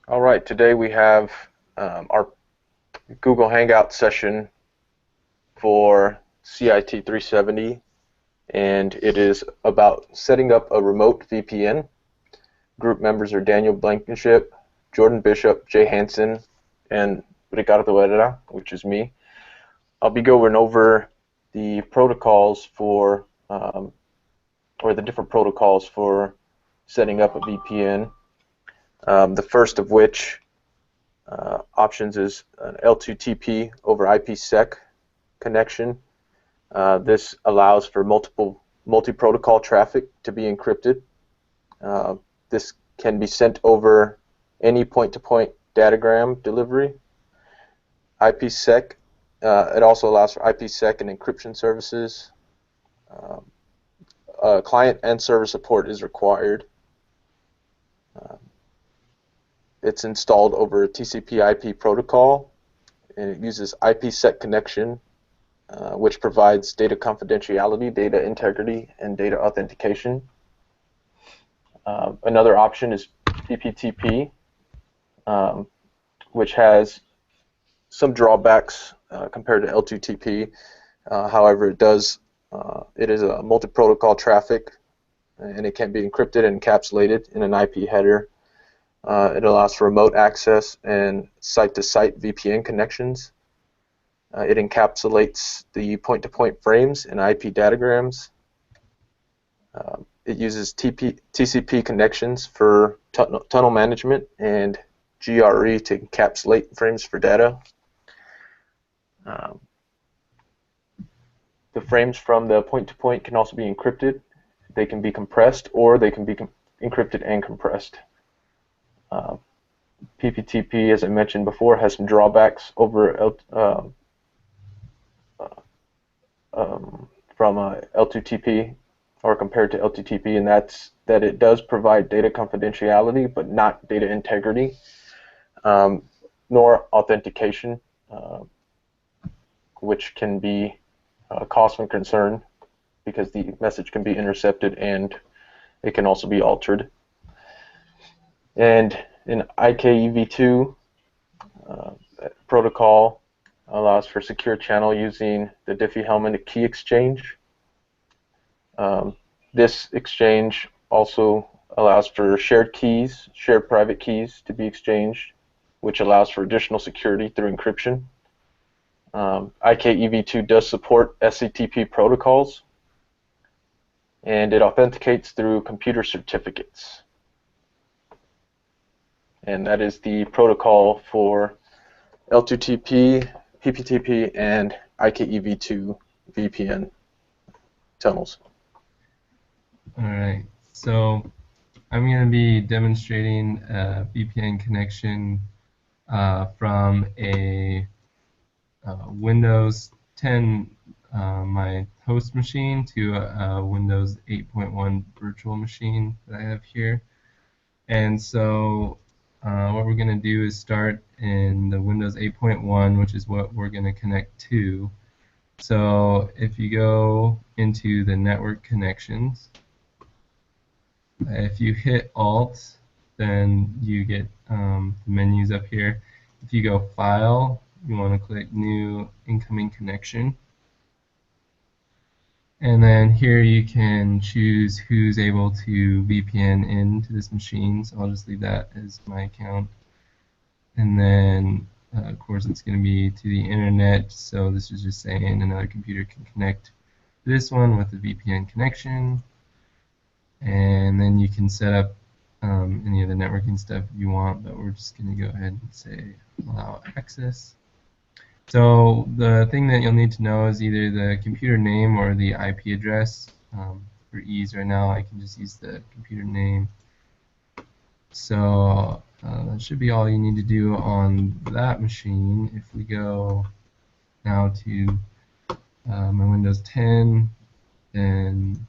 All right, today we have our Google Hangout session for CIT 370, and it is about setting up a remote VPN. Group members are Daniel Blankenship, Jordan Bishop, Jay Hansen, and Ricardo Herrera, which is me. I'll be going over the protocols for, or the different protocols for setting up a VPN. The first of which options is an L2TP over IPsec connection. This allows for multi-protocol traffic to be encrypted. This can be sent over any point-to-point datagram delivery. IPsec, it also allows for IPsec and encryption services. Client and server support is required. It's installed over a TCP/IP protocol, and it uses IPsec connection, which provides data confidentiality, data integrity, and data authentication. Another option is PPTP, which has some drawbacks compared to L2TP. However, it is a multi-protocol traffic, and it can be encrypted and encapsulated in an IP header. It allows for remote access and site-to-site VPN connections. It encapsulates the point-to-point frames and IP datagrams. It uses TCP connections for tunnel management and GRE to encapsulate frames for data. The frames from the point-to-point can also be encrypted. They can be compressed, or they can be encrypted and compressed. PPTP, as I mentioned before, has some drawbacks over from L2TP, or compared to L2TP, and that's that it does provide data confidentiality, but not data integrity, nor authentication, which can be a cause for concern because the message can be intercepted and it can also be altered. And in IKEv2 protocol allows for secure channel using the Diffie-Hellman key exchange. This exchange also allows for shared private keys to be exchanged, which allows for additional security through encryption. IKEv2 does support SCTP protocols, and it authenticates through computer certificates. And that is the protocol for L2TP, PPTP, and IKEv2 VPN tunnels. All right, so I'm going to be demonstrating a VPN connection from a Windows 10, my host machine, to a Windows 8.1 virtual machine that I have here. And so what we're going to do is start in the Windows 8.1, which is what we're going to connect to. So if you go into the network connections, if you hit Alt, then you get the menus up here. If you go File, you want to click New Incoming Connection. And then here you can choose who's able to VPN into this machine. So I'll just leave that as my account. And then, of course, it's going to be to the internet. So this is just saying another computer can connect to this one with a VPN connection. And then you can set up any of the networking stuff you want, but we're just going to go ahead and say allow access. So the thing that you'll need to know is either the computer name or the IP address. For ease right now, I can just use the computer name. So that should be all you need to do on that machine. If we go now to my Windows 10, then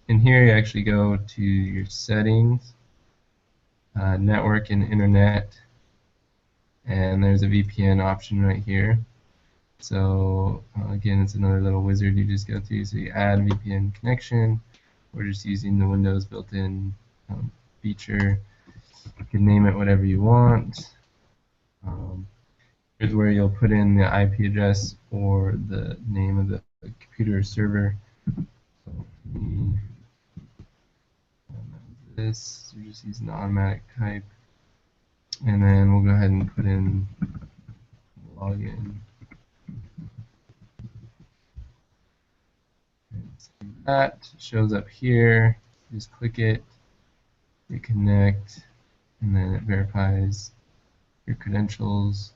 in here you actually go to your settings, network and internet, and there's a VPN option right here. So again, it's another little wizard you just go through. So you add VPN connection. We're just using the Windows built-in feature. You can name it whatever you want. Here's where you'll put in the IP address or the name of the computer or server. So this, we're just using the automatic type. And then we'll go ahead and put in login. And that shows up here. Just click it, hit connect, and then it verifies your credentials.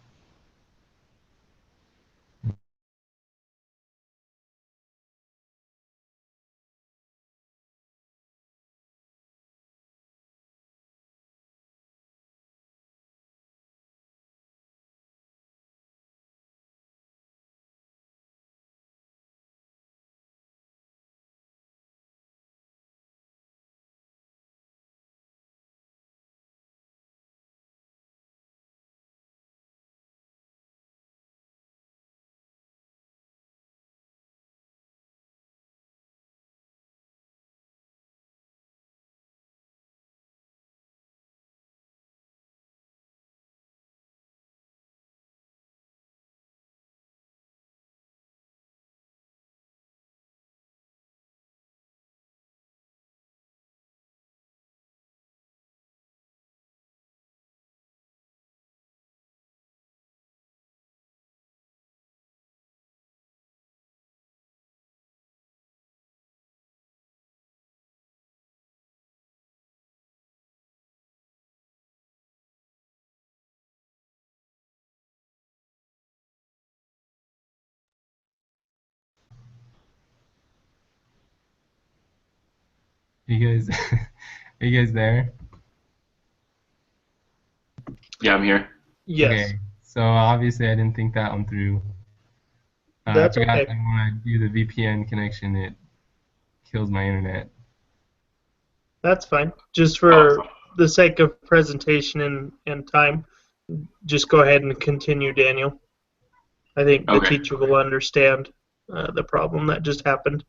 You guys, are you guys there? Yeah, I'm here. Yes. Okay, so obviously I didn't think that one through. I That's forgot okay. that when I do the VPN connection, it kills my internet. That's fine. Just for the sake of presentation and time, just go ahead and continue, Daniel. I think the Okay. teacher will understand the problem that just happened.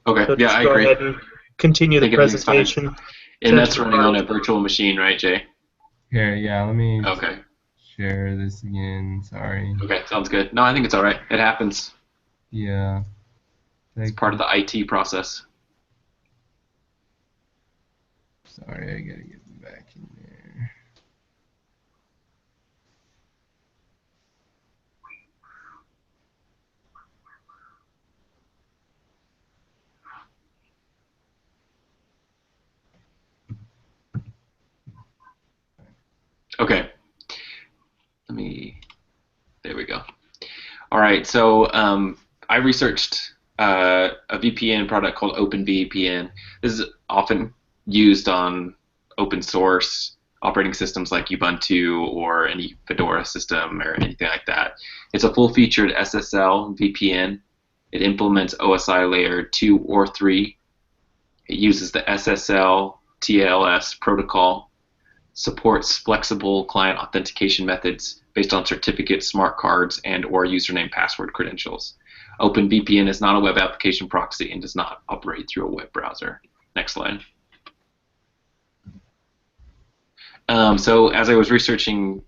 Okay. So Yeah, just I go agree. ahead and continue I the think everything's fine. presentation. And that's running on a virtual machine, right, Jay? Here, yeah, let me Okay. share this again. Sorry. Okay, sounds good. No, I think it's all right. It happens. Yeah. It's part of the IT process. Sorry, I gotta get back in there. Okay. There we go. All right, so I researched a VPN product called OpenVPN. This is often used on open source operating systems like Ubuntu or any Fedora system or anything like that. It's a full-featured SSL VPN. It implements OSI layer 2 or 3. It uses the SSL TLS protocol, supports flexible client authentication methods based on certificates, smart cards, and or username password credentials. OpenVPN is not a web application proxy and does not operate through a web browser. Next slide. So as I was researching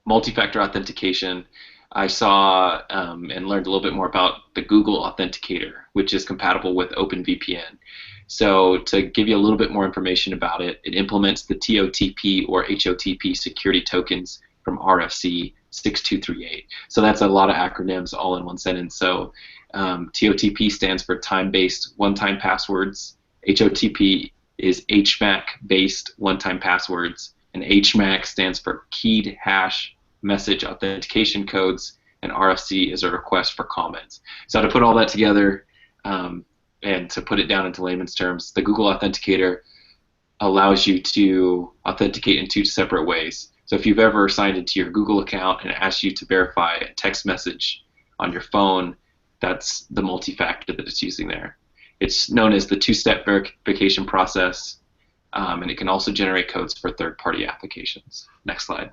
multi-factor authentication, I saw and learned a little bit more about the Google Authenticator, which is compatible with OpenVPN. So to give you a little bit more information about it, it implements the TOTP or HOTP security tokens from RFC 6238. So that's a lot of acronyms all in one sentence. So TOTP stands for time-based one-time passwords. HOTP is HMAC-based one-time passwords. And HMAC stands for keyed hash message authentication codes, and RFC is a request for comments. So to put all that together and to put it down into layman's terms, the Google Authenticator allows you to authenticate in two separate ways. So if you've ever signed into your Google account and it asks you to verify a text message on your phone, that's the multi-factor that it's using there. It's known as the two-step verification process, and it can also generate codes for third-party applications. Next slide.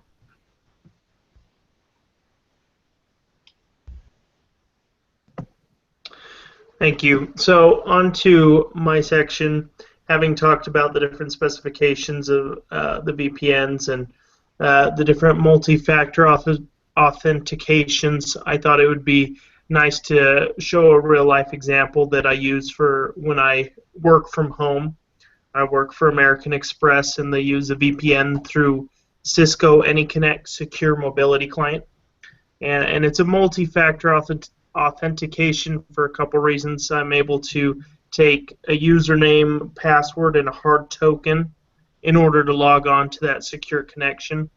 Thank you. So on to my section, having talked about the different specifications of the VPNs and the different multi-factor authentications, I thought it would be nice to show a real-life example that I use for when I work from home. I work for American Express, and they use a VPN through Cisco AnyConnect Secure Mobility Client. And it's a multi-factor authentication for a couple reasons. I'm able to take a username, password, and a hard token in order to log on to that secure connection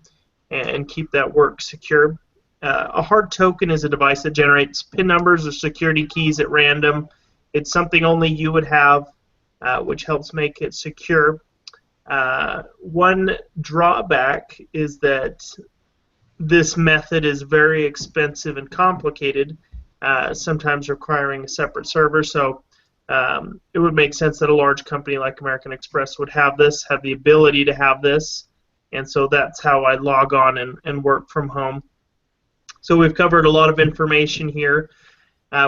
and keep that work secure. A hard token is a device that generates PIN numbers or security keys at random. It's something only you would have, which helps make it secure. One drawback is that this method is very expensive and complicated, sometimes requiring a separate server. So it would make sense that a large company like American Express would have this, have the ability to have this, and so that's how I log on and work from home. So we've covered a lot of information here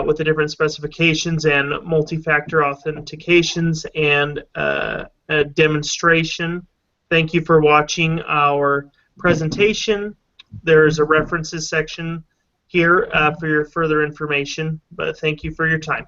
with the different specifications and multi-factor authentications and a demonstration. Thank you for watching our presentation. There's a references section here for your further information, but thank you for your time.